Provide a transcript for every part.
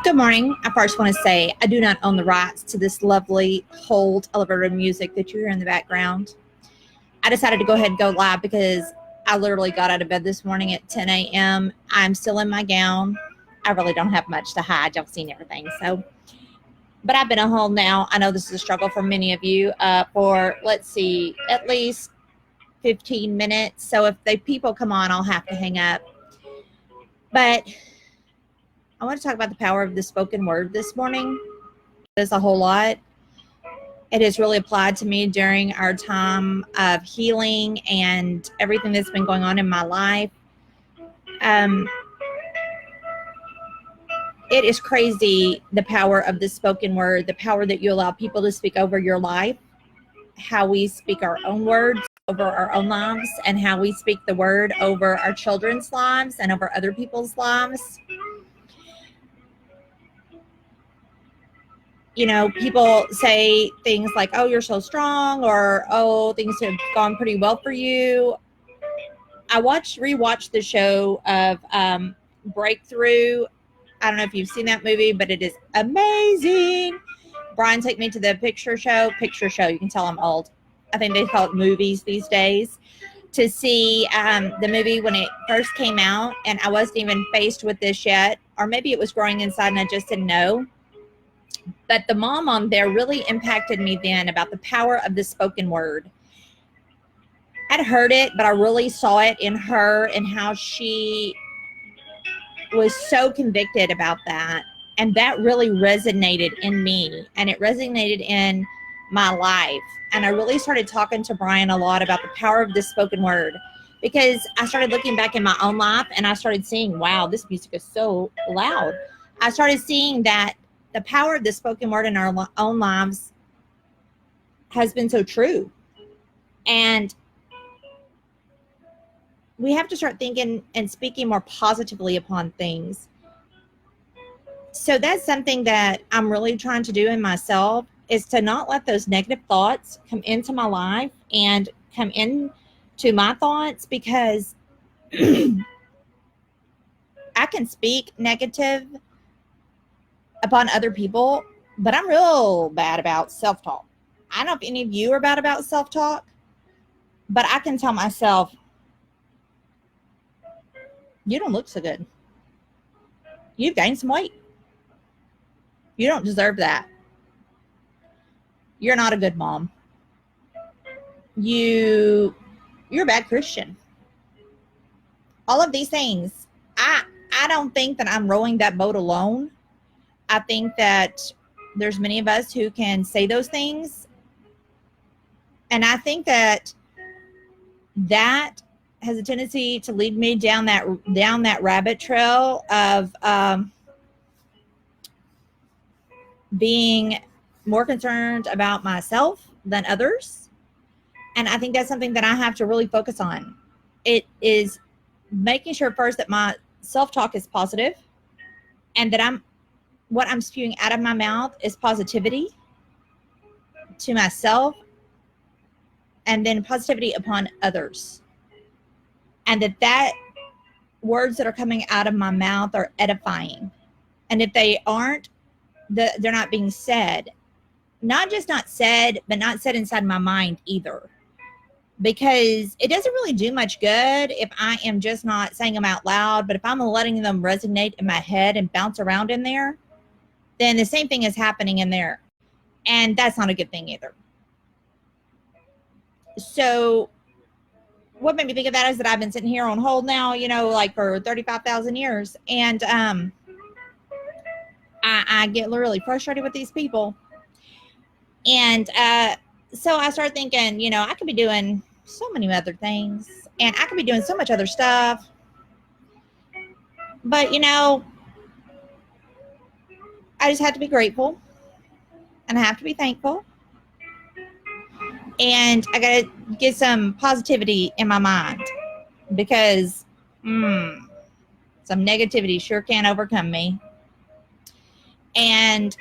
Good morning. I first want to say I do not own the rights to this lovely hold elevator music that you hear in the background. I decided to go ahead and go live because I literally got out of bed this morning at 10 a.m. I'm still in my gown. I really don't have much to hide. Y'all seen everything. But I've been at home now. I know this is a struggle for many of you for, let's see, at least 15 minutes. So if the people come on, I'll have to hang up. But I want to talk about the power of the spoken word this morning. There's a whole lot. It has really applied to me during our time of healing and everything that's been going on in my life. It is crazy, the power of the spoken word, the power that you allow people to speak over your life, how we speak our own words over our own lives, and how we speak the word over our children's lives and over other people's lives. You know, people say things like, oh, you're so strong, or, oh, things have gone pretty well for you. I rewatched the show of Breakthrough. I don't know if you've seen that movie, but it is amazing. Brian took me to the picture show. You can tell I'm old. I think they call it movies these days. To see the movie when it first came out, and I wasn't even faced with this yet, or maybe it was growing inside and I just didn't know. But the mom on there really impacted me then about the power of the spoken word. I'd heard it, but I really saw it in her and how she was so convicted about that. And that really resonated in me, and it resonated in my life. And I really started talking to Brian a lot about the power of the spoken word, because I started looking back in my own life and I started seeing, wow, this music is so loud. I started seeing that the power of the spoken word in our own lives has been so true. And we have to start thinking and speaking more positively upon things. So that's something that I'm really trying to do in myself, is to not let those negative thoughts come into my life and come into my thoughts, because I can speak negative upon other people, but I'm real bad about self-talk. I don't know if any of you are bad about self-talk, but I can tell myself, you don't look so good. You've gained some weight. You don't deserve that. You're not a good mom. You're a bad Christian. All of these things. I don't think that I'm rowing that boat alone. I think that there's many of us who can say those things. And I think that has a tendency to lead me down that rabbit trail of being more concerned about myself than others. And I think that's something that I have to really focus on. It is making sure first that my self-talk is positive, and that what I'm spewing out of my mouth is positivity to myself, and then positivity upon others. And that words that are coming out of my mouth are edifying. And if they aren't, they're not being said. Not just not said, but not said inside my mind either. Because it doesn't really do much good if I am just not saying them out loud, but if I'm letting them resonate in my head and bounce around in there, then the same thing is happening in there. And that's not a good thing either. So what made me think of that is that I've been sitting here on hold now, like for 35,000 years. And I get really frustrated with these people. And so I started thinking, I could be doing so many other things, and I could be doing so much other stuff. But, I just have to be grateful, and I have to be thankful. And I got to get some positivity in my mind, because some negativity sure can overcome me. And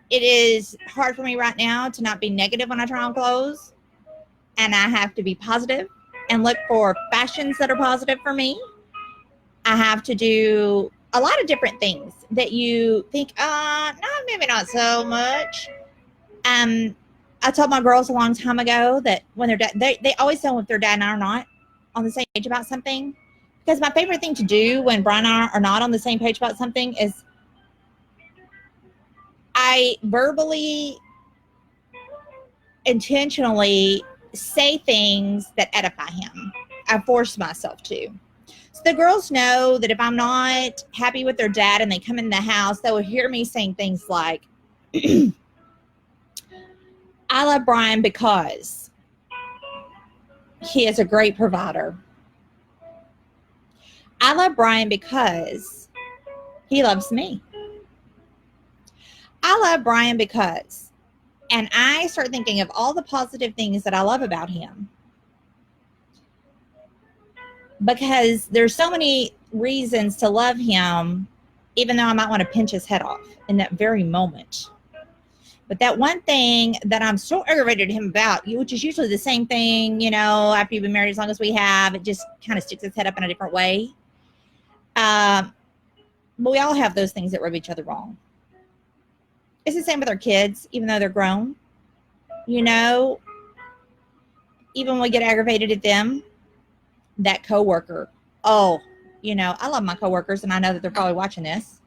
it is hard for me right now to not be negative when I try on clothes. And I have to be positive and look for fashions that are positive for me. I I have to do a lot of different things that you think, no, maybe not so much. I told my girls a long time ago that when they're they always know if their dad and I are not on the same page about something. Because my favorite thing to do when Brian and I are not on the same page about something is I verbally, intentionally say things that edify him. I force myself to. So the girls know that if I'm not happy with their dad and they come in the house, they will hear me saying things like, I love Brian because he is a great provider. I love Brian because he loves me. I love Brian because, and I start thinking of all the positive things that I love about him. Because there's so many reasons to love him, even though I might want to pinch his head off in that very moment. But that one thing that I'm so aggravated at him about, which is usually the same thing, after you've been married as long as we have, it just kind of sticks its head up in a different way. But we all have those things that rub each other wrong. It's the same with our kids, even though they're grown. Even when we get aggravated at them, that coworker. I love my coworkers, and I know that they're probably watching this.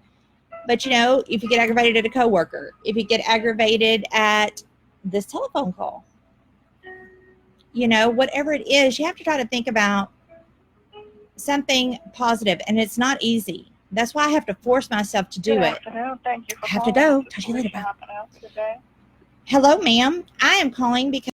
But, if you get aggravated at a coworker, if you get aggravated at this telephone call, whatever it is, you have to try to think about something positive, and it's not easy. That's why I have to force myself to do Good it. afternoon. Thank you for I have to calling. go. Talk to you later. Bye. How can I help you today? Hello, ma'am. I am calling because